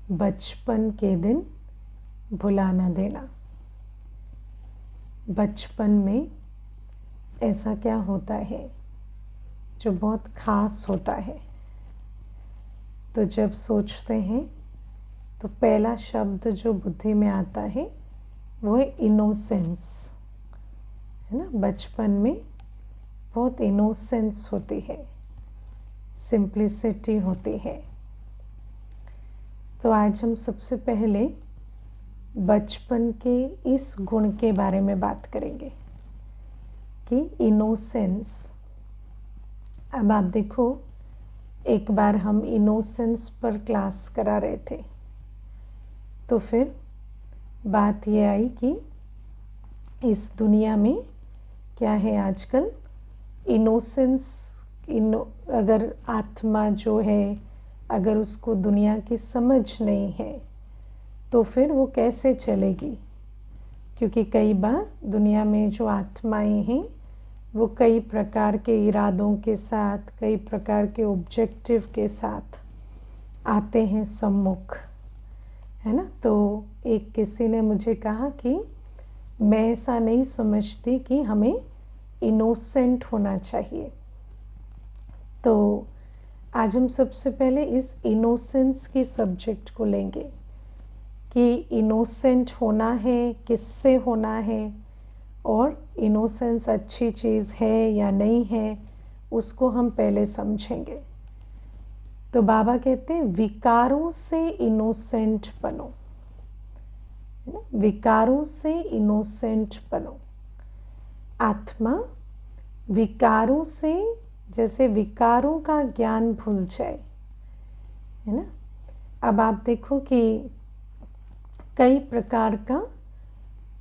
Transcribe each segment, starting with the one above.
बचपन के दिन भुला न देना। बचपन में ऐसा क्या होता है जो बहुत ख़ास होता है? तो जब सोचते हैं तो पहला शब्द जो बुद्धि में आता है वो है इनोसेंस, है ना। बचपन में बहुत इनोसेंस होती है, सिंप्लिसिटी होती है। तो आज हम सबसे पहले बचपन के इस गुण के बारे में बात करेंगे कि इनोसेंस। अब आप देखो, एक बार हम इनोसेंस पर क्लास करा रहे थे, तो फिर बात ये आई कि इस दुनिया में क्या है आजकल, इनोसेंस अगर आत्मा जो है, अगर उसको दुनिया की समझ नहीं है तो फिर वो कैसे चलेगी? क्योंकि कई बार दुनिया में जो आत्माएं हैं वो कई प्रकार के इरादों के साथ, कई प्रकार के ऑब्जेक्टिव के साथ आते हैं सम्मुख, है ना। तो एक किसी ने मुझे कहा कि मैं ऐसा नहीं समझती कि हमें इनोसेंट होना चाहिए। तो आज हम सबसे पहले इस इनोसेंस की सब्जेक्ट को लेंगे कि इनोसेंट होना है, किससे होना है, और इनोसेंस अच्छी चीज़ है या नहीं है, उसको हम पहले समझेंगे। तो बाबा कहते हैं विकारों से इनोसेंट बनो, है ना। विकारों से इनोसेंट बनो। आत्मा विकारों से, जैसे विकारों का ज्ञान भूल जाए, है ना। अब आप देखो कि कई प्रकार का,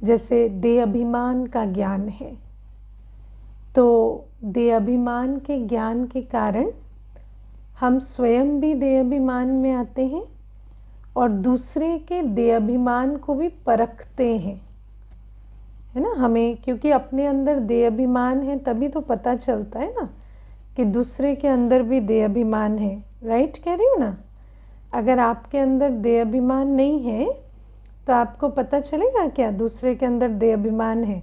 जैसे देह अभिमान का ज्ञान है, तो देह अभिमान के ज्ञान के कारण हम स्वयं भी देह अभिमान में आते हैं और दूसरे के देह अभिमान को भी परखते हैं, है ना। हमें क्योंकि अपने अंदर देह अभिमान है तभी तो पता चलता है ना कि दूसरे के अंदर भी देह अभिमान है। राइट कह रही हूँ ना। अगर आपके अंदर देह अभिमान नहीं है तो आपको पता चलेगा क्या दूसरे के अंदर देह अभिमान है?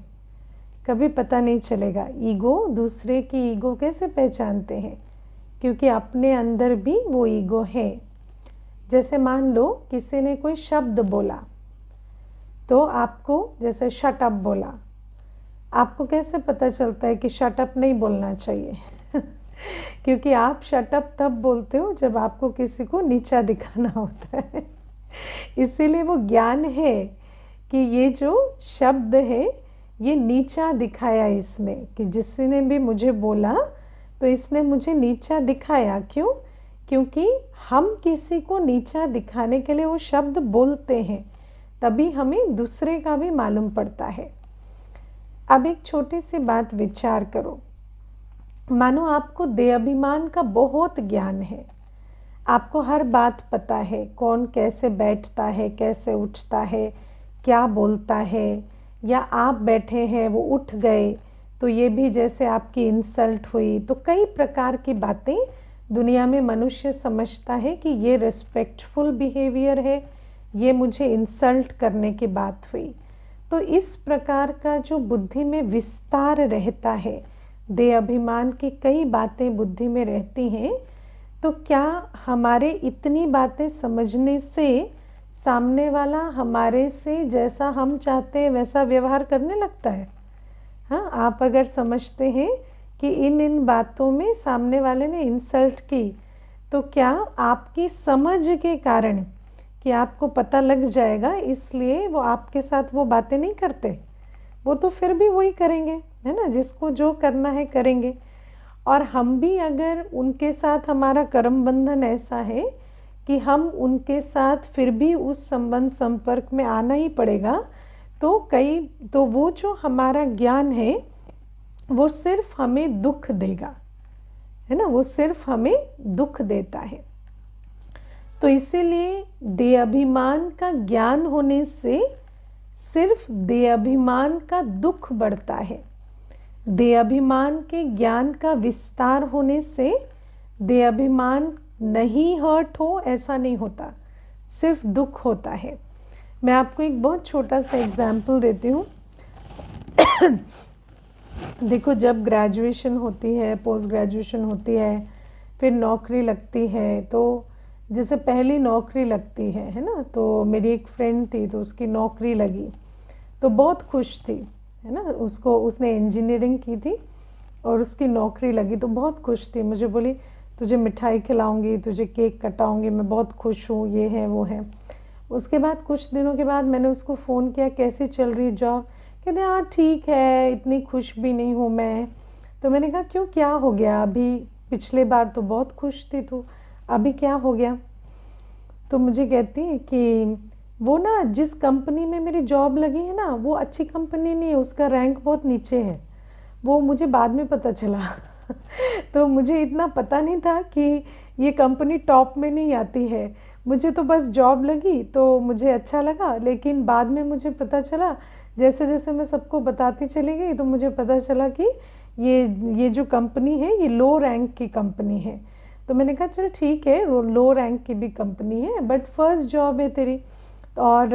कभी पता नहीं चलेगा। ईगो, दूसरे की ईगो कैसे पहचानते हैं? क्योंकि अपने अंदर भी वो ईगो है। जैसे मान लो किसी ने कोई शब्द बोला, तो आपको, जैसे शट अप बोला, आपको कैसे पता चलता है कि शट अप नहीं बोलना चाहिए? क्योंकि आप शट अप तब बोलते हो जब आपको किसी को नीचा दिखाना होता है। इसीलिए वो ज्ञान है कि ये जो शब्द है ये नीचा दिखाया इसने, कि जिसने भी मुझे बोला तो इसने मुझे नीचा दिखाया। क्यों? क्योंकि हम किसी को नीचा दिखाने के लिए वो शब्द बोलते हैं, तभी हमें दूसरे का भी मालूम पड़ता है। अब एक छोटी सी बात विचार करो। मानो आपको देह अभिमान का बहुत ज्ञान है, आपको हर बात पता है, कौन कैसे बैठता है, कैसे उठता है, क्या बोलता है, या आप बैठे हैं वो उठ गए तो ये भी जैसे आपकी इंसल्ट हुई। तो कई प्रकार की बातें दुनिया में मनुष्य समझता है कि ये रिस्पेक्टफुल बिहेवियर है, ये मुझे इंसल्ट करने की बात हुई। तो इस प्रकार का जो बुद्धि में विस्तार रहता है, देह अभिमान की कई बातें बुद्धि में रहती हैं, तो क्या हमारे इतनी बातें समझने से सामने वाला हमारे से जैसा हम चाहते हैं वैसा व्यवहार करने लगता है? हाँ, आप अगर समझते हैं कि इन बातों में सामने वाले ने इंसल्ट की, तो क्या आपकी समझ के कारण, कि आपको पता लग जाएगा इसलिए वो आपके साथ वो बातें नहीं करते? वो तो फिर भी वही करेंगे, है ना। जिसको जो करना है करेंगे। और हम भी अगर उनके साथ, हमारा कर्म बंधन ऐसा है कि हम उनके साथ फिर भी उस संबंध संपर्क में आना ही पड़ेगा, तो वो जो हमारा ज्ञान है वो सिर्फ हमें दुख देगा, है ना। वो सिर्फ हमें दुख देता है। तो इसीलिए देह अभिमान का ज्ञान होने से सिर्फ देह अभिमान का दुख बढ़ता है। देह अभिमान के ज्ञान का विस्तार होने से देह अभिमान नहीं हर्ट हो, ऐसा नहीं होता। सिर्फ दुख होता है। मैं आपको एक बहुत छोटा सा एग्जाम्पल देती हूँ। देखो, जब ग्रेजुएशन होती है, पोस्ट ग्रेजुएशन होती है, फिर नौकरी लगती है, तो जैसे पहली नौकरी लगती है ना, तो मेरी एक फ्रेंड थी, तो उसकी नौकरी लगी तो बहुत खुश थी, है ना। उसने इंजीनियरिंग की थी और उसकी नौकरी लगी तो बहुत खुश थी। मुझे बोली तुझे मिठाई खिलाऊंगी, तुझे केक कटाऊंगी, मैं बहुत खुश हूँ, ये है वो है। उसके बाद कुछ दिनों के बाद मैंने उसको फ़ोन किया, कैसी चल रही जॉब? कहते हाँ ठीक है, इतनी खुश भी नहीं हूँ मैं। तो मैंने कहा क्यों, क्या हो गया? अभी पिछले बार तो बहुत खुश थी तू, अभी क्या हो गया? तो मुझे कहती है कि वो ना, जिस कंपनी में मेरी जॉब लगी है ना, वो अच्छी कंपनी नहीं है, उसका रैंक बहुत नीचे है। वो मुझे बाद में पता चला। तो मुझे इतना पता नहीं था कि ये कंपनी टॉप में नहीं आती है। मुझे तो बस जॉब लगी तो मुझे अच्छा लगा, लेकिन बाद में मुझे पता चला, जैसे जैसे मैं सबको बताती चली गई, तो मुझे पता चला कि ये जो कंपनी है ये लो रैंक की कंपनी है। तो मैंने कहा चल ठीक है, लो रैंक की भी कंपनी है, बट फर्स्ट जॉब है तेरी, और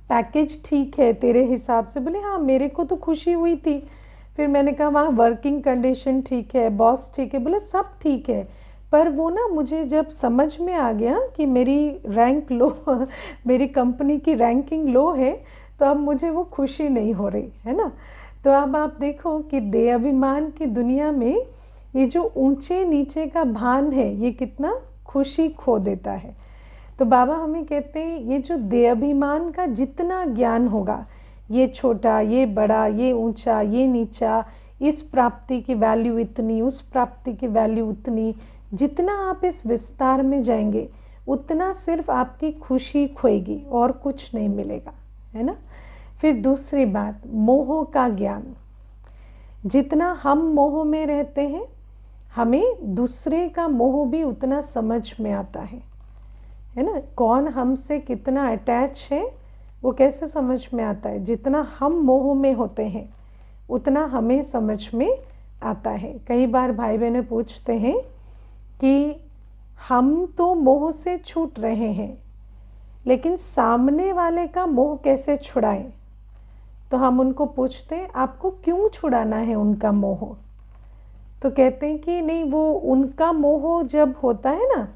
पैकेज ठीक है तेरे हिसाब से। बोले हाँ, मेरे को तो खुशी हुई थी। फिर मैंने कहा वहाँ वर्किंग कंडीशन ठीक है, बॉस ठीक है? बोले सब ठीक है, पर वो ना, मुझे जब समझ में आ गया कि मेरी रैंक लो मेरी कंपनी की रैंकिंग लो है, तो अब मुझे वो खुशी नहीं हो रही है ना। तो अब आप देखो कि देह अभिमान की दुनिया में ये जो ऊंचे नीचे का भान है, ये कितना खुशी खो देता है। तो बाबा हमें कहते हैं ये जो देह अभिमान का जितना ज्ञान होगा, ये छोटा, ये बड़ा, ये ऊंचा, ये नीचा, इस प्राप्ति की वैल्यू इतनी, उस प्राप्ति की वैल्यू उतनी, जितना आप इस विस्तार में जाएंगे उतना सिर्फ आपकी खुशी खोएगी और कुछ नहीं मिलेगा, है ना। फिर दूसरी बात, मोह का ज्ञान। जितना हम मोह में रहते हैं, हमें दूसरे का मोह भी उतना समझ में आता है ना। कौन हमसे कितना अटैच है वो कैसे समझ में आता है? जितना हम मोह में होते हैं उतना हमें समझ में आता है। कई बार भाई बहनें पूछते हैं कि हम तो मोह से छूट रहे हैं, लेकिन सामने वाले का मोह कैसे छुड़ाएं? तो हम उनको पूछते हैं आपको क्यों छुड़ाना है उनका मोह? तो कहते हैं कि नहीं, वो उनका मोह जब होता है ना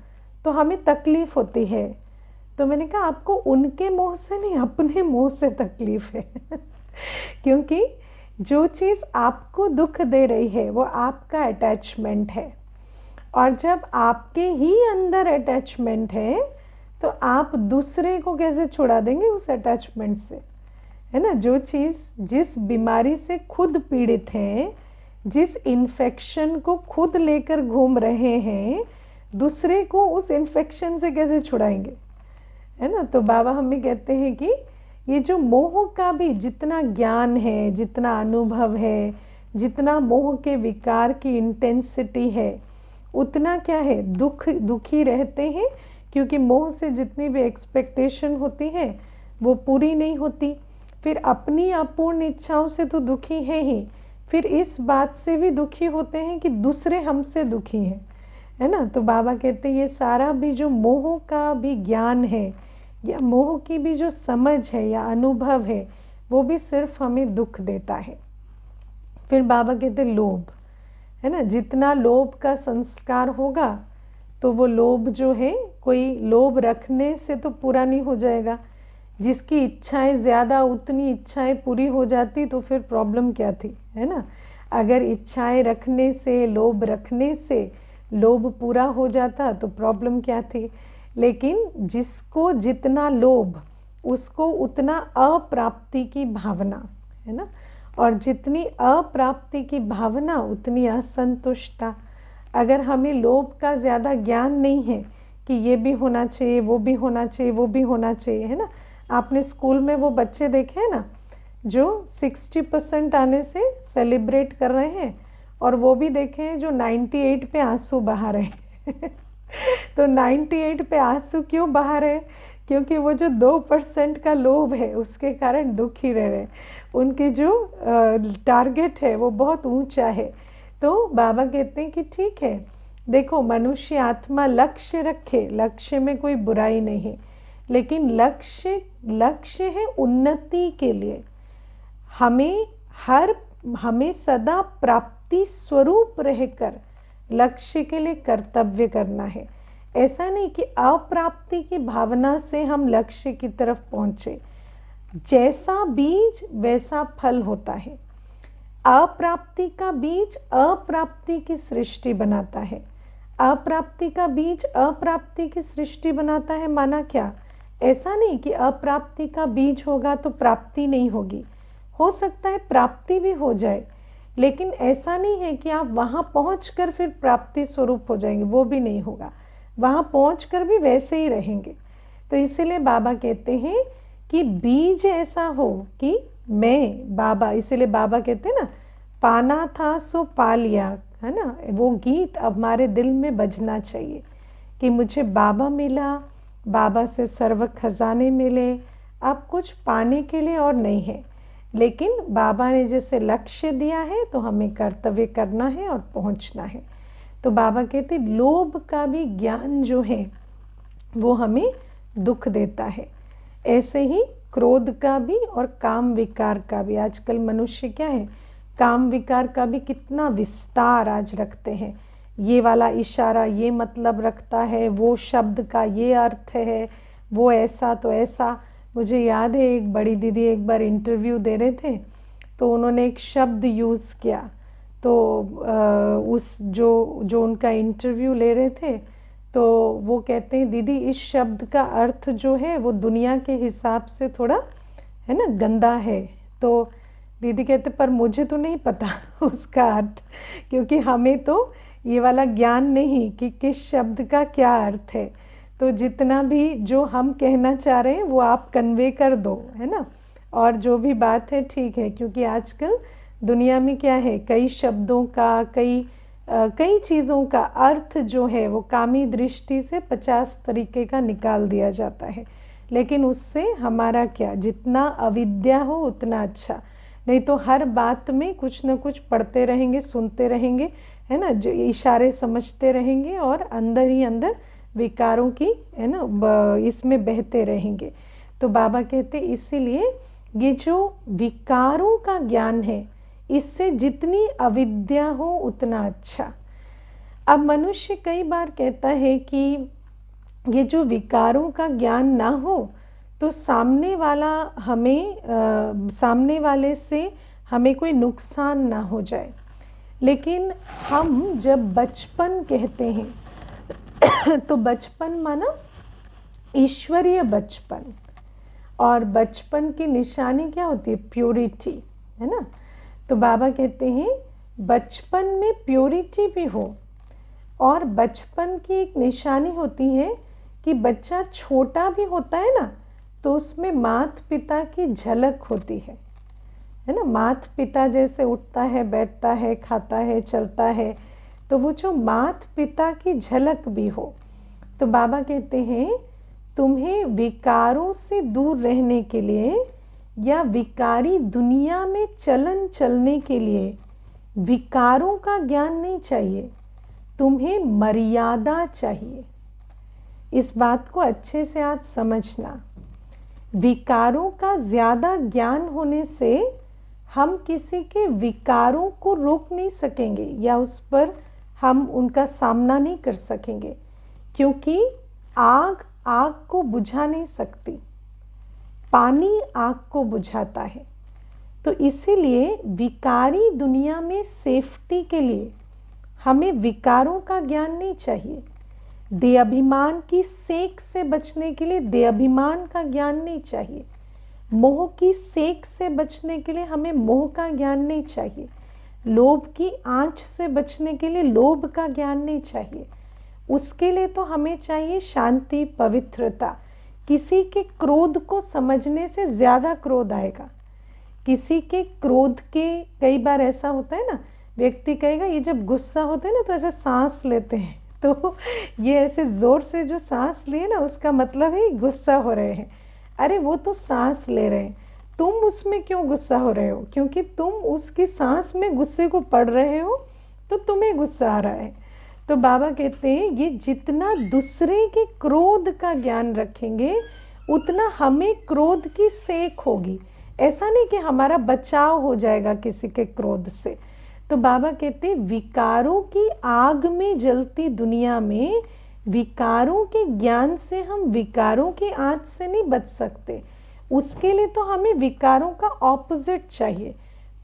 तो हमें तकलीफ होती है। तो मैंने कहा आपको उनके मोह से नहीं, अपने मोह से तकलीफ है। क्योंकि जो चीज़ आपको दुख दे रही है वो आपका अटैचमेंट है, और जब आपके ही अंदर अटैचमेंट है तो आप दूसरे को कैसे छुड़ा देंगे उस अटैचमेंट से, है ना। जो चीज़, जिस बीमारी से खुद पीड़ित हैं, जिस इन्फेक्शन को खुद लेकर घूम रहे हैं, दूसरे को उस इन्फेक्शन से कैसे छुड़ाएंगे, है ना। तो बाबा हमें कहते हैं कि ये जो मोह का भी जितना ज्ञान है, जितना अनुभव है, जितना मोह के विकार की इंटेंसिटी है, उतना क्या है, दुखी रहते हैं, क्योंकि मोह से जितनी भी एक्सपेक्टेशन होती है वो पूरी नहीं होती। फिर अपनी अपूर्ण इच्छाओं से तो दुखी है ही, फिर इस बात से भी दुखी होते हैं कि दूसरे हमसे दुखी हैं, है ना। तो बाबा कहते हैं ये सारा भी जो मोह का भी ज्ञान है, या मोह की भी जो समझ है या अनुभव है, वो भी सिर्फ हमें दुख देता है। फिर बाबा कहते हैं लोभ, है ना। जितना लोभ का संस्कार होगा तो वो लोभ जो है, कोई लोभ रखने से तो पूरा नहीं हो जाएगा। जिसकी इच्छाएं ज़्यादा, उतनी इच्छाएं पूरी हो जाती तो फिर प्रॉब्लम क्या थी, है ना। अगर इच्छाएं रखने से, लोभ रखने से लोभ पूरा हो जाता तो प्रॉब्लम क्या थी। लेकिन जिसको जितना लोभ, उसको उतना अप्राप्ति की भावना, है ना। और जितनी अप्राप्ति की भावना उतनी असंतुष्टता। अगर हमें लोभ का ज़्यादा ज्ञान नहीं है कि ये भी होना चाहिए, वो भी होना चाहिए, वो भी होना चाहिए, है ना। आपने स्कूल में वो बच्चे देखे हैं ना जो 60% आने से सेलिब्रेट कर रहे हैं, और वो भी देखे हैं जो 98 पे आंसू बहा रहे हैं। तो 98 पे आंसू क्यों बहा रहे हैं? क्योंकि वो जो 2% का लोभ है उसके कारण दुखी रह रहे हैं। उनकी जो टारगेट है वो बहुत ऊंचा है। तो बाबा कहते हैं कि ठीक है, देखो मनुष्य आत्मा लक्ष्य रखे, लक्ष्य में कोई बुराई नहीं, लेकिन लक्ष्य है उन्नति के लिए। हमें सदा प्राप्ति स्वरूप रहकर लक्ष्य के लिए कर्तव्य करना है। ऐसा नहीं कि अप्राप्ति की भावना से हम लक्ष्य की तरफ पहुंचे। जैसा बीज वैसा फल होता है। अप्राप्ति का बीज अप्राप्ति की सृष्टि बनाता है। अप्राप्ति का बीज अप्राप्ति की सृष्टि बनाता है। माना क्या? ऐसा नहीं कि अप्राप्ति का बीज होगा तो प्राप्ति नहीं होगी। हो सकता है प्राप्ति भी हो जाए, लेकिन ऐसा नहीं है कि आप वहाँ पहुँचकर फिर प्राप्ति स्वरूप हो जाएंगे, वो भी नहीं होगा। वहाँ पहुँचकर भी वैसे ही रहेंगे। तो इसीलिए बाबा कहते हैं कि बीज ऐसा हो कि मैं बाबा, इसीलिए बाबा कहते हैं ना, पाना था सो पा लिया, है ना। वो गीत अब हमारे दिल में बजना चाहिए कि मुझे बाबा मिला, बाबा से सर्व खजाने मिले। अब कुछ पाने के लिए और नहीं है, लेकिन बाबा ने जैसे लक्ष्य दिया है तो हमें कर्तव्य करना है और पहुंचना है। तो बाबा कहते लोभ का भी ज्ञान जो है वो हमें दुख देता है, ऐसे ही क्रोध का भी और काम विकार का भी। आजकल मनुष्य क्या है, काम विकार का भी कितना विस्तार आज रखते हैं। ये वाला इशारा ये मतलब रखता है, वो शब्द का ये अर्थ है, वो ऐसा तो ऐसा। मुझे याद है एक बड़ी दीदी एक बार इंटरव्यू दे रहे थे, तो उन्होंने एक शब्द यूज़ किया। तो उस जो उनका इंटरव्यू ले रहे थे, तो वो कहते हैं दीदी इस शब्द का अर्थ जो है वो दुनिया के हिसाब से थोड़ा है ना गंदा है। तो दीदी कहते पर मुझे तो नहीं पता उसका अर्थ, क्योंकि हमें तो ये वाला ज्ञान नहीं कि किस शब्द का क्या अर्थ है। तो जितना भी जो हम कहना चाह रहे हैं वो आप कन्वे कर दो, है ना। और जो भी बात है ठीक है, क्योंकि आजकल दुनिया में क्या है, कई शब्दों का कई चीज़ों का अर्थ जो है वो कामी दृष्टि से 50 तरीके का निकाल दिया जाता है। लेकिन उससे हमारा क्या, जितना अविद्या हो उतना अच्छा। नहीं तो हर बात में कुछ न कुछ पढ़ते रहेंगे, सुनते रहेंगे, है ना, जो इशारे समझते रहेंगे और अंदर ही अंदर विकारों की, है ना, इसमें बहते रहेंगे। तो बाबा कहते इसीलिए ये जो विकारों का ज्ञान है, इससे जितनी अविद्या हो उतना अच्छा। अब मनुष्य कई बार कहता है कि ये जो विकारों का ज्ञान ना हो तो सामने वाले से हमें कोई नुकसान ना हो जाए। लेकिन हम जब बचपन कहते हैं तो बचपन माना ईश्वरीय बचपन, और बचपन की निशानी क्या होती है, प्योरिटी, है ना। तो बाबा कहते हैं बचपन में प्योरिटी भी हो, और बचपन की एक निशानी होती है कि बच्चा छोटा भी होता है ना तो उसमें माता पिता की झलक होती है ना। माता पिता जैसे उठता है, बैठता है, खाता है, चलता है, तो वो जो माता पिता की झलक भी हो। तो बाबा कहते हैं तुम्हें विकारों से दूर रहने के लिए या विकारी दुनिया में चलने के लिए विकारों का ज्ञान नहीं चाहिए, तुम्हें मर्यादा चाहिए। इस बात को अच्छे से आज समझना। विकारों का ज़्यादा ज्ञान होने से हम किसी के विकारों को रोक नहीं सकेंगे या उस पर हम उनका सामना नहीं कर सकेंगे, क्योंकि आग को बुझा नहीं सकती, पानी आग को बुझाता है। तो इसीलिए विकारी दुनिया में सेफ्टी के लिए हमें विकारों का ज्ञान नहीं चाहिए। देहाभिमान की सेक से बचने के लिए देहाभिमान का ज्ञान नहीं चाहिए। मोह की सेक से बचने के लिए हमें मोह का ज्ञान नहीं चाहिए। लोभ की आंच से बचने के लिए लोभ का ज्ञान नहीं चाहिए। उसके लिए तो हमें चाहिए शांति, पवित्रता। किसी के क्रोध को समझने से ज़्यादा क्रोध आएगा। किसी के क्रोध के कई बार ऐसा होता है ना, व्यक्ति कहेगा ये जब गुस्सा होता है ना तो ऐसे सांस लेते हैं, तो ये ऐसे ज़ोर से जो सांस लिए ना उसका मतलब है गुस्सा हो रहे हैं। अरे वो तो सांस ले रहे हैं, तुम उसमें क्यों गुस्सा हो रहे हो? क्योंकि तुम उसकी सांस में गुस्से को पढ़ रहे हो तो तुम्हें गुस्सा आ रहा है। तो बाबा कहते हैं ये जितना दूसरे के क्रोध का ज्ञान रखेंगे उतना हमें क्रोध की सेक होगी। ऐसा नहीं कि हमारा बचाव हो जाएगा किसी के क्रोध से। तो बाबा कहते विकारों की आग में जलती दुनिया में विकारों के ज्ञान से हम विकारों की आंच से नहीं बच सकते। उसके लिए तो हमें विकारों का ऑपोजिट चाहिए,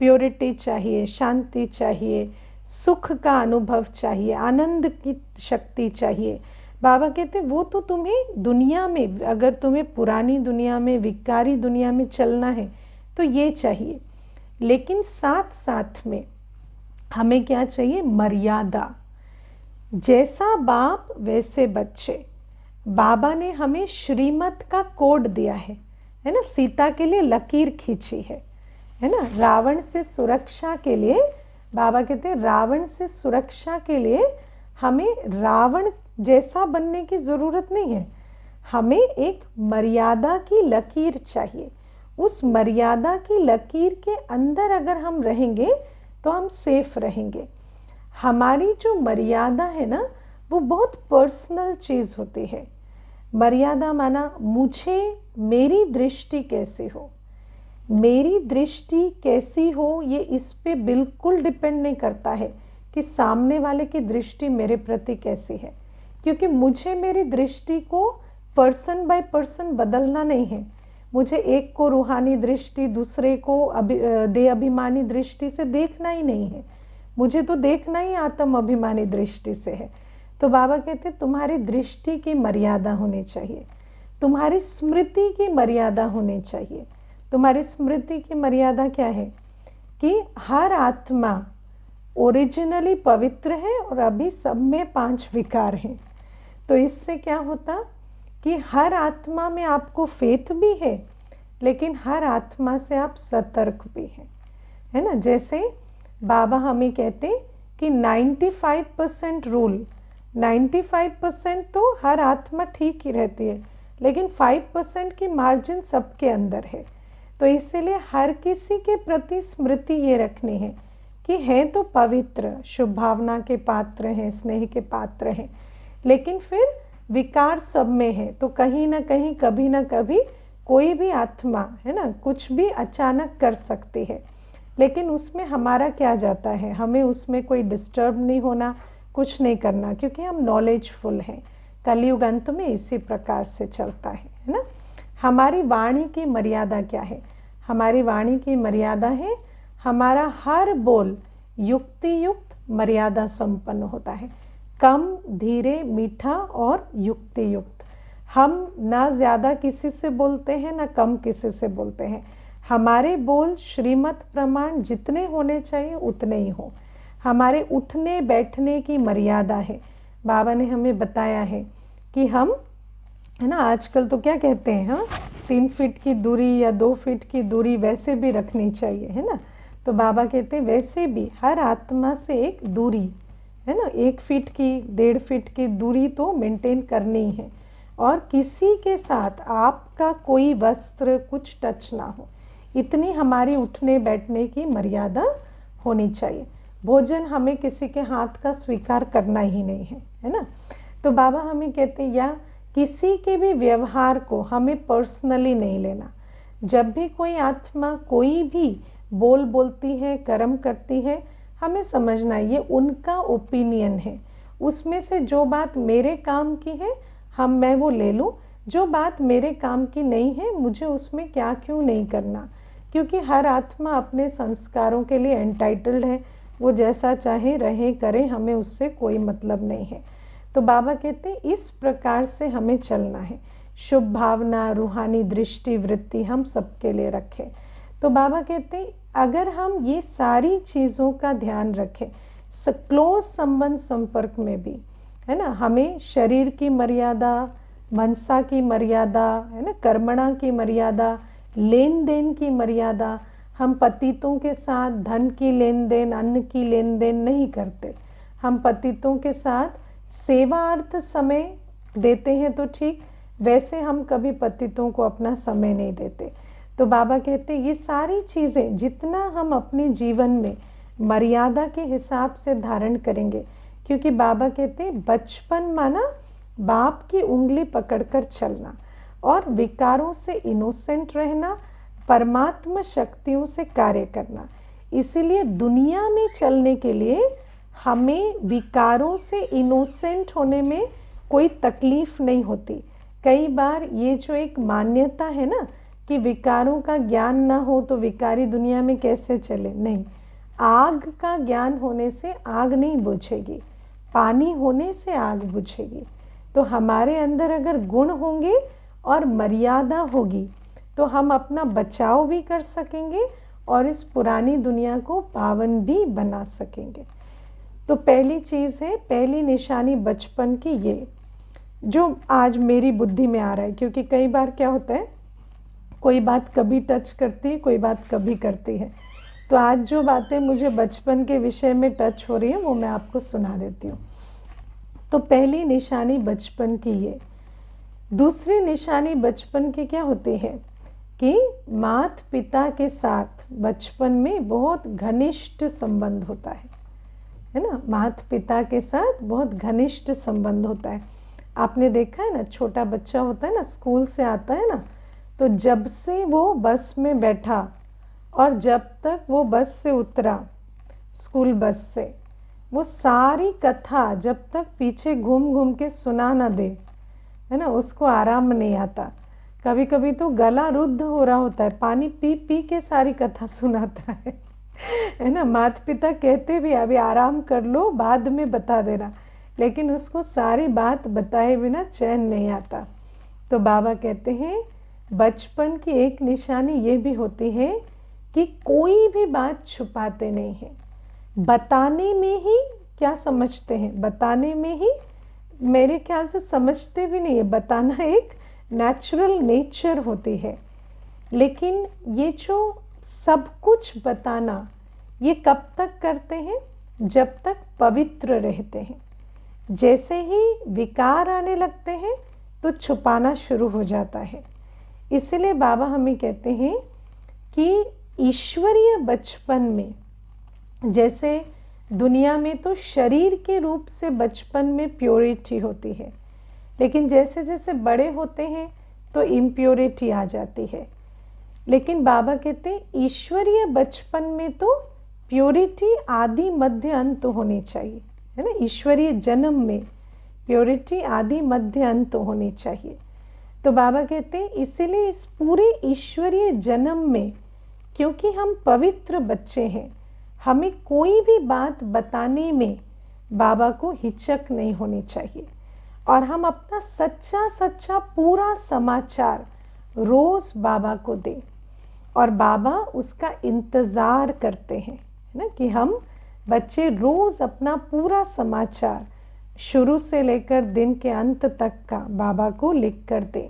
प्योरिटी चाहिए, शांति चाहिए, सुख का अनुभव चाहिए, आनंद की शक्ति चाहिए। बाबा कहते वो तो तुम्हें दुनिया में, अगर तुम्हें पुरानी दुनिया में, विकारी दुनिया में चलना है तो ये चाहिए। लेकिन साथ साथ में हमें क्या चाहिए? मर्यादा। जैसा बाप वैसे बच्चे। बाबा ने हमें श्रीमत का कोड दिया है ना, सीता के लिए लकीर खींची है ना। रावण से सुरक्षा के लिए, बाबा कहते हैं रावण से सुरक्षा के लिए हमें रावण जैसा बनने की ज़रूरत नहीं है, हमें एक मर्यादा की लकीर चाहिए। उस मर्यादा की लकीर के अंदर अगर हम रहेंगे तो हम सेफ रहेंगे। हमारी जो मर्यादा है ना, वो बहुत पर्सनल चीज़ होती है। मर्यादा माना मुझे मेरी दृष्टि कैसी हो, मेरी दृष्टि कैसी हो ये इस पे बिल्कुल डिपेंड नहीं करता है कि सामने वाले की दृष्टि मेरे प्रति कैसी है, क्योंकि मुझे मेरी दृष्टि को पर्सन बाय पर्सन बदलना नहीं है। मुझे एक को रूहानी दृष्टि, दूसरे को दे अभिमानी दृष्टि से देखना ही नहीं है, मुझे तो देखना ही आत्म अभिमानी दृष्टि से है। तो बाबा कहते तुम्हारी दृष्टि की मर्यादा होनी चाहिए, तुम्हारी स्मृति की मर्यादा होनी चाहिए। तुम्हारी स्मृति की मर्यादा क्या है कि हर आत्मा ओरिजिनली पवित्र है और अभी सब में 5 विकार हैं। तो इससे क्या होता कि हर आत्मा में आपको फेथ भी है, लेकिन हर आत्मा से आप सतर्क भी हैं, है ना। जैसे बाबा हमें कहते कि 95% रूल, 95% तो हर आत्मा ठीक ही रहती है, लेकिन 5% की मार्जिन सबके अंदर है। तो इसीलिए हर किसी के प्रति स्मृति ये रखनी है कि हैं तो पवित्र, शुभ भावना के पात्र हैं, स्नेह के पात्र हैं, लेकिन फिर विकार सब में है। तो कहीं ना कहीं, कभी ना कभी कोई भी आत्मा है ना, कुछ भी अचानक कर सकती है, लेकिन उसमें हमारा क्या जाता है, हमें उसमें कोई डिस्टर्ब नहीं होना, कुछ नहीं करना, क्योंकि हम नॉलेजफुल हैं। कलयुग अंत में इसी प्रकार से चलता है ना। हमारी वाणी की मर्यादा क्या है? हमारी वाणी की मर्यादा है हमारा हर बोल युक्ति युक्त मर्यादा संपन्न होता है, कम, धीरे, मीठा और युक्ति युक्त। हम ना ज़्यादा किसी से बोलते हैं ना कम किसी से बोलते हैं। हमारे बोल श्रीमत प्रमाण जितने होने चाहिए उतने ही हो। हमारे उठने बैठने की मर्यादा है। बाबा ने हमें बताया है कि हम, है ना, आजकल तो क्या कहते हैं, हाँ 3 फीट की दूरी या 2 फीट की दूरी वैसे भी रखनी चाहिए, है ना। तो बाबा कहते हैं वैसे भी हर आत्मा से एक दूरी, है ना, 1 फीट की, 1.5 फीट की दूरी तो मेंटेन करनी है। और किसी के साथ आपका कोई वस्त्र कुछ टच ना हो, इतनी हमारी उठने बैठने की मर्यादा होनी चाहिए। भोजन हमें किसी के हाथ का स्वीकार करना ही नहीं है ना। तो बाबा हमें कहते हैं या किसी के भी व्यवहार को हमें पर्सनली नहीं लेना। जब भी कोई आत्मा कोई भी बोल बोलती है, कर्म करती है, हमें समझना ये उनका ओपिनियन है। उसमें से जो बात मेरे काम की है मैं वो ले लूँ, जो बात मेरे काम की नहीं है मुझे उसमें क्या क्यों नहीं करना, क्योंकि हर आत्मा अपने संस्कारों के लिए एंटाइटल्ड है। वो जैसा चाहे रहे करे, हमें उससे कोई मतलब नहीं है। तो बाबा कहते हैं इस प्रकार से हमें चलना है। शुभ भावना, रूहानी दृष्टि, वृत्ति हम सबके लिए रखें। तो बाबा कहते हैं अगर हम ये सारी चीज़ों का ध्यान रखें, क्लोज संबंध संपर्क में भी, है ना, हमें शरीर की मर्यादा, मनसा की मर्यादा, है ना, कर्मणा की मर्यादा, लेन देन की मर्यादा, हम पतितों के साथ धन की लेन देन, अन्न की लेन देन नहीं करते। हम पतितों के साथ सेवार्थ समय देते हैं तो ठीक, वैसे हम कभी पतितों को अपना समय नहीं देते। तो बाबा कहते ये सारी चीज़ें जितना हम अपने जीवन में मर्यादा के हिसाब से धारण करेंगे, क्योंकि बाबा कहते बचपन माना बाप की उंगली पकड़कर चलना। और विकारों से इनोसेंट रहना, परमात्मा शक्तियों से कार्य करना। इसीलिए दुनिया में चलने के लिए हमें विकारों से इनोसेंट होने में कोई तकलीफ नहीं होती। कई बार ये जो एक मान्यता है ना कि विकारों का ज्ञान ना हो तो विकारी दुनिया में कैसे चले, नहीं। आग का ज्ञान होने से आग नहीं बुझेगी, पानी होने से आग बुझेगी। तो हमारे अंदर अगर गुण होंगे और मर्यादा होगी तो हम अपना बचाव भी कर सकेंगे और इस पुरानी दुनिया को पावन भी बना सकेंगे। तो पहली चीज़ है, पहली निशानी बचपन की, ये जो आज मेरी बुद्धि में आ रहा है, क्योंकि कई बार क्या होता है कोई बात कभी टच करती है, कोई बात कभी करती है। तो आज जो बातें मुझे बचपन के विषय में टच हो रही है वो मैं आपको सुना देती हूँ। तो पहली निशानी बचपन की ये। दूसरी निशानी बचपन की क्या होती है कि माता पिता के साथ बचपन में बहुत घनिष्ठ संबंध होता है ना। माता पिता के साथ बहुत घनिष्ठ संबंध होता है। आपने देखा है ना, छोटा बच्चा होता है ना, स्कूल से आता है ना, तो जब से वो बस में बैठा और जब तक वो बस से उतरा, स्कूल बस से, वो सारी कथा जब तक पीछे घूम घूम के सुना ना दे, है ना, उसको आराम नहीं आता। कभी कभी तो गला रुद्ध हो रहा होता है, पानी पी पी के सारी कथा सुनाता है ना। माता पिता कहते भी अभी आराम कर लो, बाद में बता देना, लेकिन उसको सारी बात बताए बिना चैन नहीं आता। तो बाबा कहते हैं बचपन की एक निशानी ये भी होती है कि कोई भी बात छुपाते नहीं हैं। बताने में ही क्या समझते हैं, बताने में ही मेरे ख्याल से समझते भी नहीं है। बताना एक नेचुरल नेचर होती है, लेकिन ये जो सब कुछ बताना, ये कब तक करते हैं, जब तक पवित्र रहते हैं। जैसे ही विकार आने लगते हैं तो छुपाना शुरू हो जाता है। इसलिए बाबा हमें कहते हैं कि ईश्वरीय बचपन में, जैसे दुनिया में तो शरीर के रूप से बचपन में प्योरिटी होती है, लेकिन जैसे जैसे बड़े होते हैं तो इम्प्योरिटी आ जाती है। लेकिन बाबा कहते हैं ईश्वरीय बचपन में तो प्योरिटी आदि मध्य अंत होनी चाहिए, है ना। ईश्वरीय जन्म में प्योरिटी आदि मध्य अंत होनी चाहिए। तो बाबा कहते हैं इसीलिए इस पूरे ईश्वरीय जन्म में, क्योंकि हम पवित्र बच्चे हैं, हमें कोई भी बात बताने में बाबा को हिचक नहीं होनी चाहिए, और हम अपना सच्चा सच्चा पूरा समाचार रोज़ बाबा को दें, और बाबा उसका इंतज़ार करते हैं, है ना, कि हम बच्चे रोज़ अपना पूरा समाचार शुरू से लेकर दिन के अंत तक का बाबा को लिख कर दें।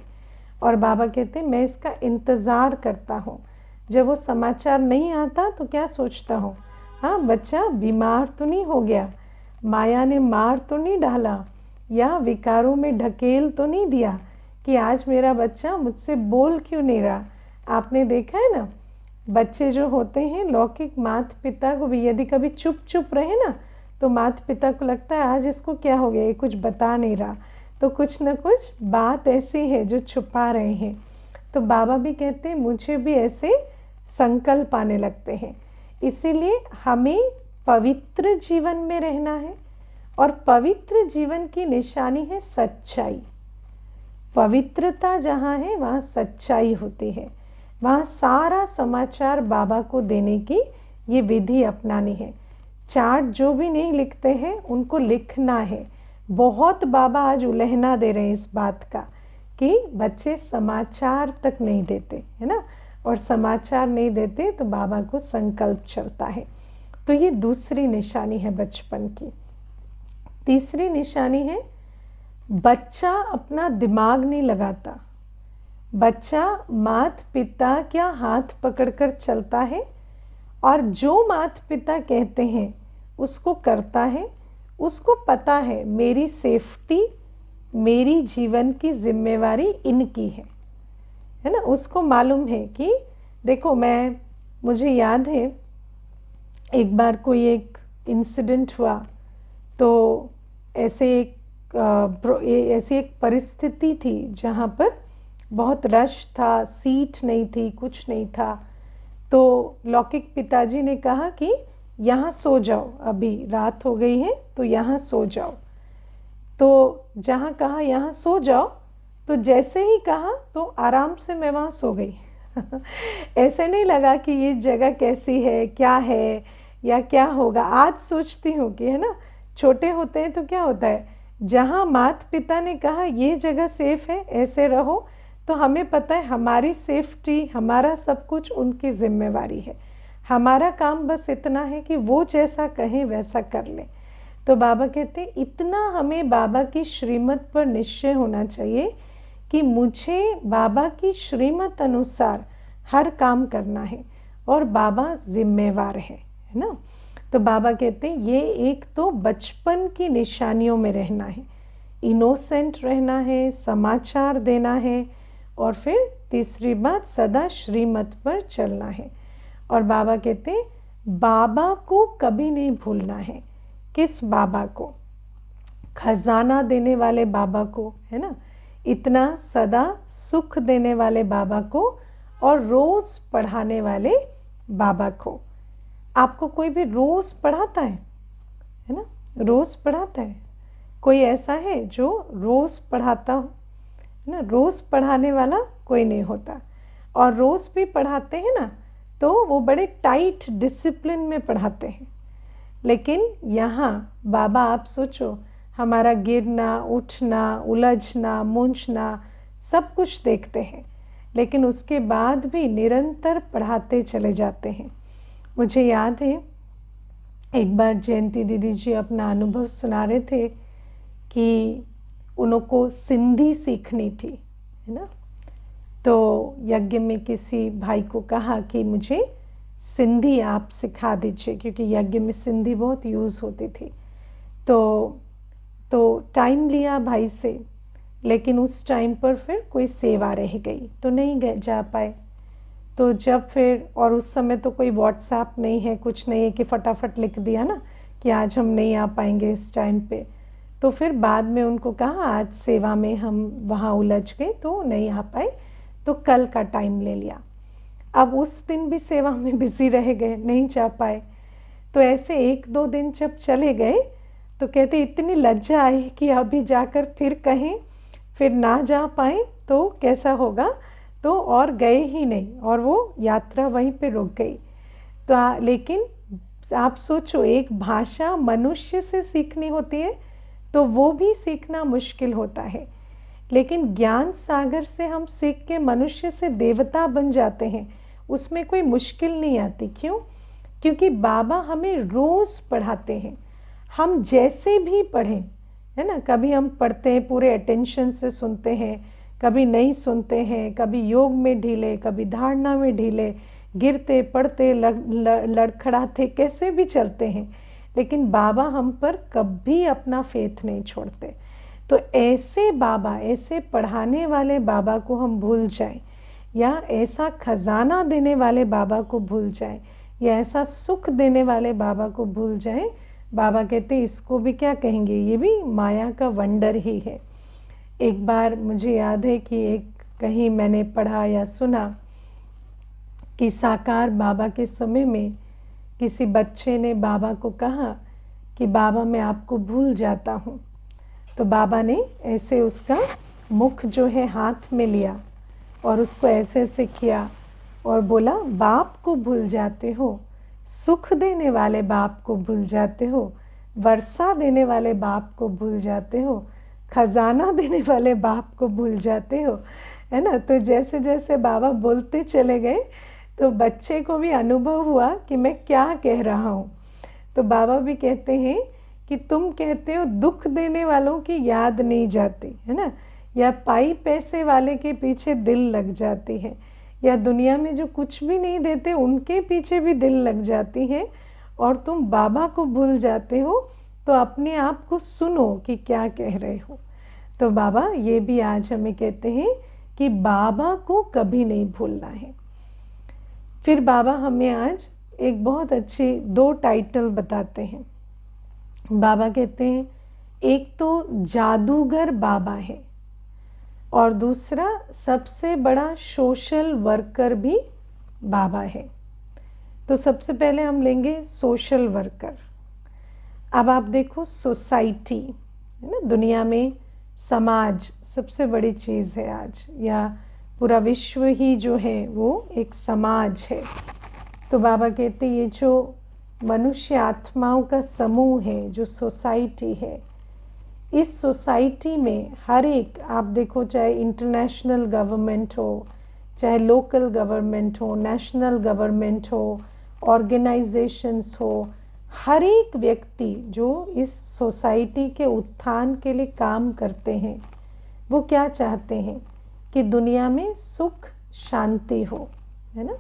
और बाबा कहते हैं मैं इसका इंतज़ार करता हूँ। जब वो समाचार नहीं आता तो क्या सोचता हूँ, हाँ बच्चा बीमार तो नहीं हो गया, माया ने मार तो नहीं डाला, या विकारों में ढकेल तो नहीं दिया कि आज मेरा बच्चा मुझसे बोल क्यों नहीं रहा। आपने देखा है ना, बच्चे जो होते हैं लौकिक माता पिता को भी यदि कभी चुप चुप रहे ना तो माता पिता को लगता है आज इसको क्या हो गया, ये कुछ बता नहीं रहा, तो कुछ न कुछ बात ऐसी है जो छुपा रहे हैं। तो बाबा भी कहते हैं मुझे भी ऐसे संकल्प आने लगते हैं। इसीलिए हमें पवित्र जीवन में रहना है, और पवित्र जीवन की निशानी है सच्चाई। पवित्रता जहाँ है वहाँ सच्चाई होती है, वहाँ सारा समाचार बाबा को देने की ये विधि अपनानी है। चार्ट जो भी नहीं लिखते हैं उनको लिखना है। बहुत बाबा आज उलहना दे रहे हैं इस बात का कि बच्चे समाचार तक नहीं देते, है ना, और समाचार नहीं देते तो बाबा को संकल्प चलता है। तो ये दूसरी निशानी है बचपन की। तीसरी निशानी है बच्चा अपना दिमाग नहीं लगाता। बच्चा माता पिता क्या हाथ पकड़कर चलता है, और जो माता पिता कहते हैं उसको करता है। उसको पता है मेरी सेफ्टी, मेरी जीवन की जिम्मेवारी इनकी है ना। उसको मालूम है कि देखो मुझे याद है एक बार कोई एक इंसिडेंट हुआ, तो ऐसी एक परिस्थिति थी जहाँ पर बहुत रश था, सीट नहीं थी, कुछ नहीं था। तो लौकिक पिताजी ने कहा कि यहाँ सो जाओ, अभी रात हो गई है तो यहाँ सो जाओ। तो जहाँ कहा यहाँ सो जाओ, तो जैसे ही कहा तो आराम से मैं वहाँ सो गई। ऐसे नहीं लगा कि ये जगह कैसी है, क्या है या क्या होगा। आज सोचती हूँ कि है ना, छोटे होते हैं तो क्या होता है, जहाँ माता पिता ने कहा ये जगह सेफ है, ऐसे रहो, तो हमें पता है हमारी सेफ्टी, हमारा सब कुछ उनकी जिम्मेवारी है। हमारा काम बस इतना है कि वो जैसा कहें वैसा कर लें। तो बाबा कहते हैं इतना हमें बाबा की श्रीमत पर निश्चय होना चाहिए कि मुझे बाबा की श्रीमत अनुसार हर काम करना है और बाबा जिम्मेवार है ना। तो बाबा कहते हैं ये एक तो बचपन की निशानियों में रहना है, इनोसेंट रहना है, समाचार देना है, और फिर तीसरी बात सदा श्रीमत पर चलना है। और बाबा कहते हैं बाबा को कभी नहीं भूलना है। किस बाबा को? खजाना देने वाले बाबा को, है ना, इतना सदा सुख देने वाले बाबा को, और रोज पढ़ाने वाले बाबा को। आपको कोई भी रोज पढ़ाता है ना, रोज पढ़ाता है? कोई ऐसा है जो रोज पढ़ाता हो? है ना, रोज पढ़ाने वाला कोई नहीं होता। और रोज भी पढ़ाते हैं ना तो वो बड़े टाइट डिसिप्लिन में पढ़ाते हैं। लेकिन यहाँ बाबा, आप सोचो, हमारा गिरना, उठना, उलझना, मूंझना सब कुछ देखते हैं, लेकिन उसके बाद भी निरंतर पढ़ाते चले जाते हैं। मुझे याद है एक बार जयंती दीदी जी अपना अनुभव सुना रहे थे कि उनको सिंधी सीखनी थी, है ना। तो यज्ञ में किसी भाई को कहा कि मुझे सिंधी आप सिखा दीजिए, क्योंकि यज्ञ में सिंधी बहुत यूज़ होती थी। तो टाइम लिया भाई से, लेकिन उस टाइम पर फिर कोई सेवा रह गई तो नहीं जा पाए। तो जब फिर, और उस समय तो कोई व्हाट्सएप नहीं है, कुछ नहीं है कि फटाफट लिख दिया ना कि आज हम नहीं आ पाएंगे इस टाइम पे। तो फिर बाद में उनको कहा आज सेवा में हम वहाँ उलझ गए तो नहीं आ पाए, तो कल का टाइम ले लिया। अब उस दिन भी सेवा में बिजी रह गए, नहीं जा पाए। तो ऐसे 1-2 दिन जब चले गए तो कहते इतनी लज्जा आई कि अभी जाकर फिर कहें, फिर ना जा पाए तो कैसा होगा, तो और गए ही नहीं, और वो यात्रा वहीं पे रुक गई। तो लेकिन आप सोचो, एक भाषा मनुष्य से सीखनी होती है तो वो भी सीखना मुश्किल होता है, लेकिन ज्ञान सागर से हम सीख के मनुष्य से देवता बन जाते हैं, उसमें कोई मुश्किल नहीं आती। क्यों? क्योंकि बाबा हमें रोज़ पढ़ाते हैं, हम जैसे भी पढ़ें, है ना। कभी हम पढ़ते हैं पूरे अटेंशन से सुनते हैं, कभी नहीं सुनते हैं, कभी योग में ढीले, कभी धारणा में ढीले, गिरते पड़ते लड़खड़ाते कैसे भी चलते हैं, लेकिन बाबा हम पर कभी अपना फेथ नहीं छोड़ते। तो ऐसे बाबा, ऐसे पढ़ाने वाले बाबा को हम भूल जाएं, या ऐसा खजाना देने वाले बाबा को भूल जाएं, या ऐसा सुख देने वाले बाबा को भूल जाएं, बाबा कहते इसको भी क्या कहेंगे, ये भी माया का वंडर ही है। एक बार मुझे याद है कि कहीं मैंने पढ़ा या सुना कि साकार बाबा के समय में किसी बच्चे ने बाबा को कहा कि बाबा मैं आपको भूल जाता हूँ। तो बाबा ने ऐसे उसका मुख जो है हाथ में लिया और उसको ऐसे ऐसे किया और बोला, बाप को भूल जाते हो, सुख देने वाले बाप को भूल जाते हो, वर्षा देने वाले बाप को भूल जाते हो, खजाना देने वाले बाप को भूल जाते हो, है ना। तो जैसे जैसे बाबा बोलते चले गए तो बच्चे को भी अनुभव हुआ कि मैं क्या कह रहा हूँ। तो बाबा भी कहते हैं कि तुम कहते हो दुख देने वालों की याद नहीं जाती, है ना, या पाई पैसे वाले के पीछे दिल लग जाती है, या दुनिया में जो कुछ भी नहीं देते उनके पीछे भी दिल लग जाती है, और तुम बाबा को भूल जाते हो। तो अपने आप को सुनो कि क्या कह रहे हो। तो बाबा ये भी आज हमें कहते हैं कि बाबा को कभी नहीं भूलना है। फिर बाबा हमें आज एक बहुत अच्छी 2 टाइटल बताते हैं। बाबा कहते हैं एक तो जादूगर बाबा है, और दूसरा सबसे बड़ा सोशल वर्कर भी बाबा है। तो सबसे पहले हम लेंगे सोशल वर्कर। अब आप देखो सोसाइटी है ना, दुनिया में समाज सबसे बड़ी चीज़ है आज, या पूरा विश्व ही जो है वो एक समाज है। तो बाबा कहते ये जो मनुष्य आत्माओं का समूह है, जो सोसाइटी है, इस सोसाइटी में हर एक, आप देखो चाहे इंटरनेशनल गवर्नमेंट हो, चाहे लोकल गवर्नमेंट हो, नेशनल गवर्नमेंट हो, ऑर्गेनाइजेशंस हो, हर एक व्यक्ति जो इस सोसाइटी के उत्थान के लिए काम करते हैं, वो क्या चाहते हैं कि दुनिया में सुख शांति हो, है ना।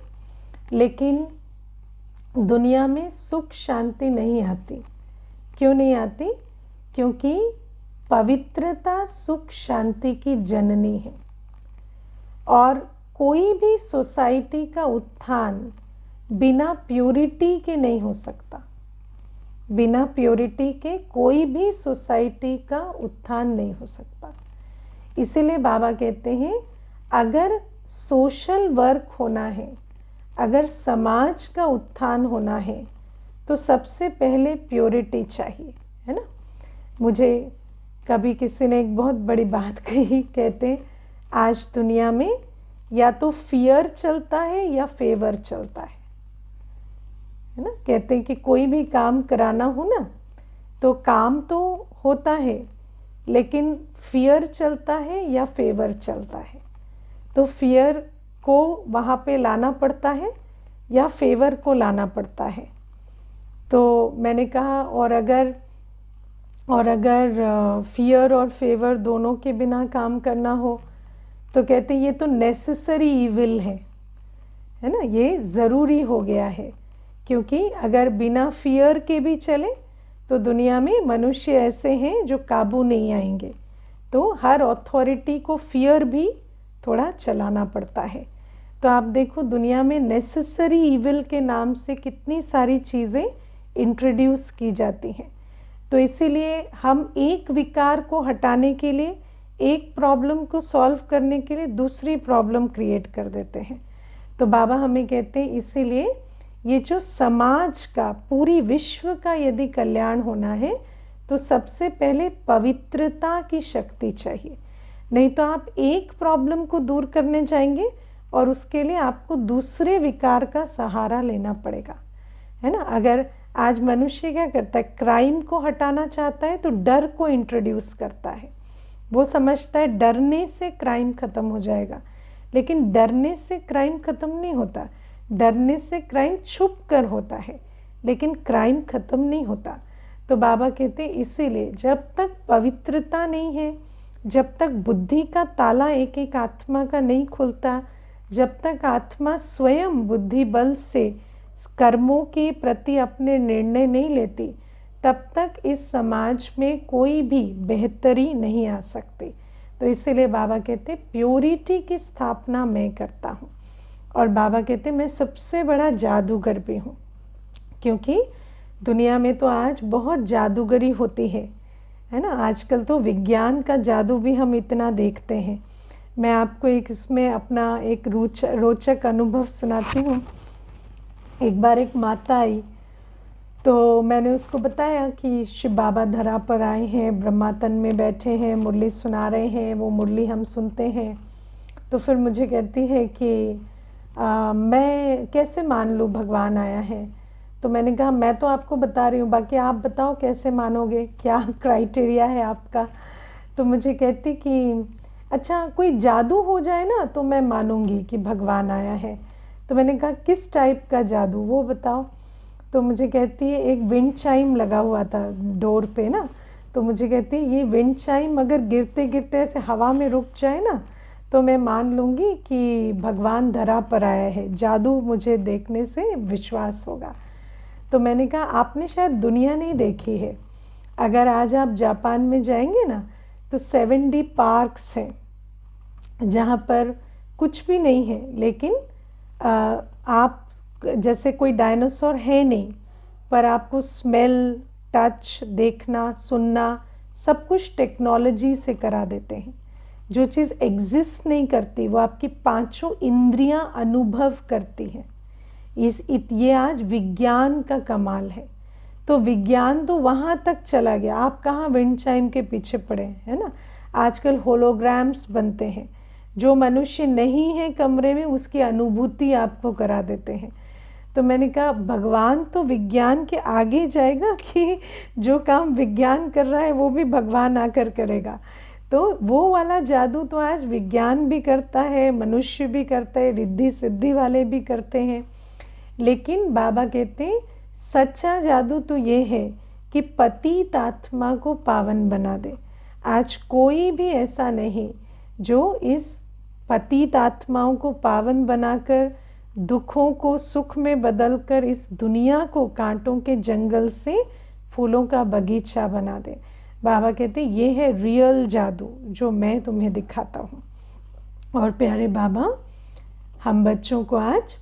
लेकिन दुनिया में सुख शांति नहीं आती। क्यों नहीं आती? क्योंकि पवित्रता सुख शांति की जननी है, और कोई भी सोसाइटी का उत्थान बिना प्योरिटी के नहीं हो सकता। बिना प्योरिटी के कोई भी सोसाइटी का उत्थान नहीं हो सकता। इसीलिए बाबा कहते हैं अगर सोशल वर्क होना है, अगर समाज का उत्थान होना है, तो सबसे पहले प्योरिटी चाहिए, है ना। मुझे कभी किसी ने एक बहुत बड़ी बात कही, कहते आज दुनिया में या तो फियर चलता है या फेवर चलता है ना। कहते हैं कि कोई भी काम कराना हो ना, तो काम तो होता है, लेकिन फियर चलता है या फेवर चलता है। तो फियर को वहाँ पे लाना पड़ता है या फेवर को लाना पड़ता है। तो मैंने कहा और अगर फियर और फेवर दोनों के बिना काम करना हो, तो कहते ये तो नेसेसरी इविल है ना, ये ज़रूरी हो गया है। क्योंकि अगर बिना फियर के भी चले तो दुनिया में मनुष्य ऐसे हैं जो काबू नहीं आएंगे। तो हर अथॉरिटी को फियर भी थोड़ा चलाना पड़ता है। तो आप देखो दुनिया में नेसेसरी इविल के नाम से कितनी सारी चीज़ें इंट्रोड्यूस की जाती हैं। तो इसीलिए हम एक विकार को हटाने के लिए, एक प्रॉब्लम को सॉल्व करने के लिए दूसरी प्रॉब्लम क्रिएट कर देते हैं। तो बाबा हमें कहते हैं इसीलिए ये जो समाज का, पूरी विश्व का यदि कल्याण होना है, तो सबसे पहले पवित्रता की शक्ति चाहिए। नहीं तो आप एक प्रॉब्लम को दूर करने जाएंगे और उसके लिए आपको दूसरे विकार का सहारा लेना पड़ेगा, है ना। अगर आज मनुष्य क्या करता है, क्राइम को हटाना चाहता है तो डर को इंट्रोड्यूस करता है। वो समझता है डरने से क्राइम ख़त्म हो जाएगा, लेकिन डरने से क्राइम ख़त्म नहीं होता। डरने से क्राइम छुप कर होता है, लेकिन क्राइम ख़त्म नहीं होता। तो बाबा कहते हैं इसीलिए जब तक पवित्रता नहीं है, जब तक बुद्धि का ताला एक एक आत्मा का नहीं खुलता, जब तक आत्मा स्वयं बुद्धि बल से कर्मों के प्रति अपने निर्णय नहीं लेती, तब तक इस समाज में कोई भी बेहतरी नहीं आ सकती। तो इसीलिए बाबा कहते प्योरिटी की स्थापना मैं करता हूँ। और बाबा कहते मैं सबसे बड़ा जादूगर भी हूँ, क्योंकि दुनिया में तो आज बहुत जादूगरी होती है ना। आजकल तो विज्ञान का जादू भी हम इतना देखते हैं। मैं आपको एक इसमें अपना एक रोचक अनुभव सुनाती हूँ। एक बार एक माता आई, तो मैंने उसको बताया कि शिव बाबा धरा पर आए हैं, ब्रह्मातन में बैठे हैं, मुरली सुना रहे हैं, वो मुरली हम सुनते हैं। तो फिर मुझे कहती है कि मैं कैसे मान लूँ भगवान आया है। तो मैंने कहा मैं तो आपको बता रही हूँ, बाकी आप बताओ कैसे मानोगे, क्या क्राइटेरिया है आपका। तो मुझे कहती कि अच्छा कोई जादू हो जाए ना तो मैं मानूंगी कि भगवान आया है। तो मैंने कहा किस टाइप का जादू, वो बताओ। तो मुझे कहती है एक विंड चाइम लगा हुआ था डोर पे ना, तो मुझे कहती है ये विंड चाइम अगर गिरते गिरते ऐसे हवा में रुक जाए ना, तो मैं मान लूँगी कि भगवान धरा पर आया है, जादू मुझे देखने से विश्वास होगा। तो मैंने कहा आपने शायद दुनिया नहीं देखी है। अगर आज आप जापान में जाएंगे ना, तो 7D पार्क्स हैं जहाँ पर कुछ भी नहीं है, लेकिन आप जैसे कोई डायनासोर है नहीं, पर आपको स्मेल, टच, देखना, सुनना सब कुछ टेक्नोलॉजी से करा देते हैं। जो चीज़ एग्जिस्ट नहीं करती वो आपकी पांचों इंद्रियां अनुभव करती हैं। ये आज विज्ञान का कमाल है। तो विज्ञान तो वहाँ तक चला गया, आप कहाँ विंड चाइम के पीछे पड़े हैं ना। आजकल होलोग्राम्स बनते हैं, जो मनुष्य नहीं है कमरे में उसकी अनुभूति आपको करा देते हैं। तो मैंने कहा भगवान तो विज्ञान के आगे जाएगा कि जो काम विज्ञान कर रहा है वो भी भगवान आकर करेगा। तो वो वाला जादू तो आज विज्ञान भी करता है, मनुष्य भी करता है, रिद्धि सिद्धि वाले भी करते हैं। लेकिन बाबा कहते हैं सच्चा जादू तो ये है कि पतित आत्मा को पावन बना दे। आज कोई भी ऐसा नहीं जो इस पतित आत्माओं को पावन बनाकर दुखों को सुख में बदलकर इस दुनिया को कांटों के जंगल से फूलों का बगीचा बना दे। बाबा कहते ये है रियल जादू जो मैं तुम्हें दिखाता हूँ। और प्यारे बाबा हम बच्चों को आज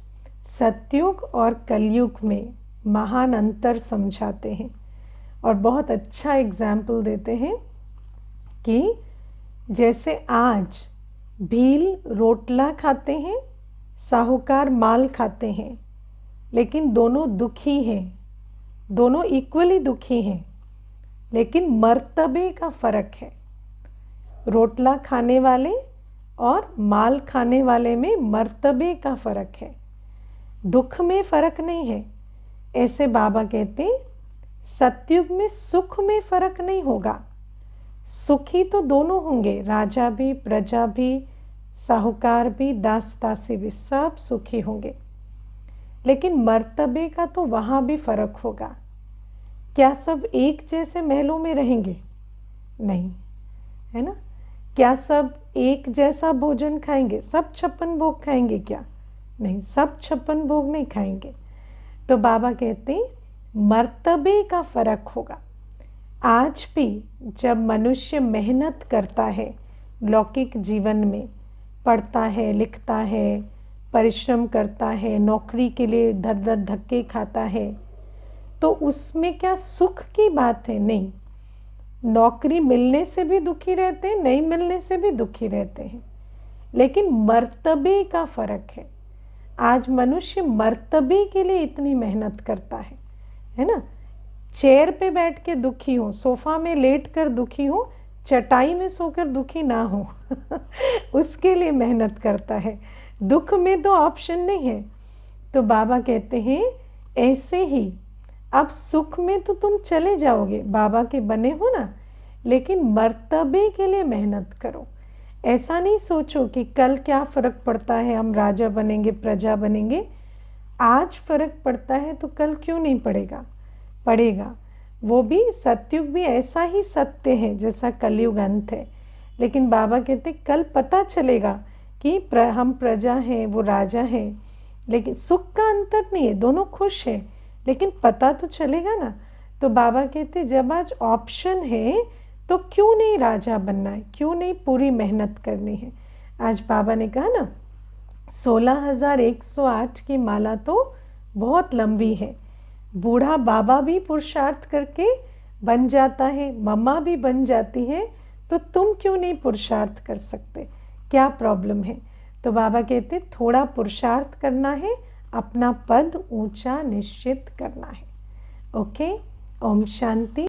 सतयुग और कलयुग में महान अंतर समझाते हैं और बहुत अच्छा एग्जाम्पल देते हैं कि जैसे आज भील रोटला खाते हैं, साहूकार माल खाते हैं, लेकिन दोनों दुखी हैं, दोनों इक्वली दुखी हैं, लेकिन मर्तबे का फ़र्क है। रोटला खाने वाले और माल खाने वाले में मर्तबे का फ़र्क है, दुख में फ़र्क नहीं है। ऐसे बाबा कहते सतयुग में सुख में फ़र्क नहीं होगा, सुखी तो दोनों होंगे, राजा भी, प्रजा भी, साहूकार भी, दास दासी भी, सब सुखी होंगे, लेकिन मर्तबे का तो वहाँ भी फ़र्क होगा। क्या सब एक जैसे महलों में रहेंगे? नहीं, है ना। क्या सब एक जैसा भोजन खाएंगे? सब 56 भोग खाएंगे क्या? नहीं, सब 56 भोग नहीं खाएंगे। तो बाबा कहते हैं मर्तबे का फ़र्क होगा। आज भी जब मनुष्य मेहनत करता है लौकिक जीवन में, पढ़ता है, लिखता है, परिश्रम करता है, नौकरी के लिए दर दर धक्के खाता है, तो उसमें क्या सुख की बात है? नहीं। नौकरी मिलने से भी दुखी रहते हैं, नहीं मिलने से भी दुखी रहते हैं, लेकिन मर्तबे का फ़र्क है। आज मनुष्य मर्तबे के लिए इतनी मेहनत करता है ना। चेयर पे बैठ के दुखी हो, सोफ़ा में लेट कर दुखी हो, चटाई में सोकर दुखी ना हो उसके लिए मेहनत करता है। दुख में तो ऑप्शन नहीं है। तो बाबा कहते हैं ऐसे ही अब सुख में तो तुम चले जाओगे, बाबा के बने हो ना, लेकिन मर्तबे के लिए मेहनत करो। ऐसा नहीं सोचो कि कल क्या फ़र्क पड़ता है, हम राजा बनेंगे, प्रजा बनेंगे। आज फ़र्क पड़ता है तो कल क्यों नहीं पड़ेगा? पड़ेगा। वो भी सतयुग भी ऐसा ही सत्य है जैसा कलयुग अंत है, लेकिन बाबा कहते कल पता चलेगा कि हम प्रजा हैं, वो राजा हैं, लेकिन सुख का अंतर नहीं है, दोनों खुश हैं, लेकिन पता तो चलेगा ना। तो बाबा कहते जब आज ऑप्शन है तो क्यों नहीं राजा बनना है, क्यों नहीं पूरी मेहनत करनी है। आज बाबा ने कहा ना 16,108 की माला तो बहुत लंबी है। बूढ़ा बाबा भी पुरुषार्थ करके बन जाता है, मम्मा भी बन जाती है, तो तुम क्यों नहीं पुरुषार्थ कर सकते? क्या प्रॉब्लम है? तो बाबा कहते थोड़ा पुरुषार्थ करना है, अपना पद ऊंचा निश्चित करना है। ओके, ओम शांति।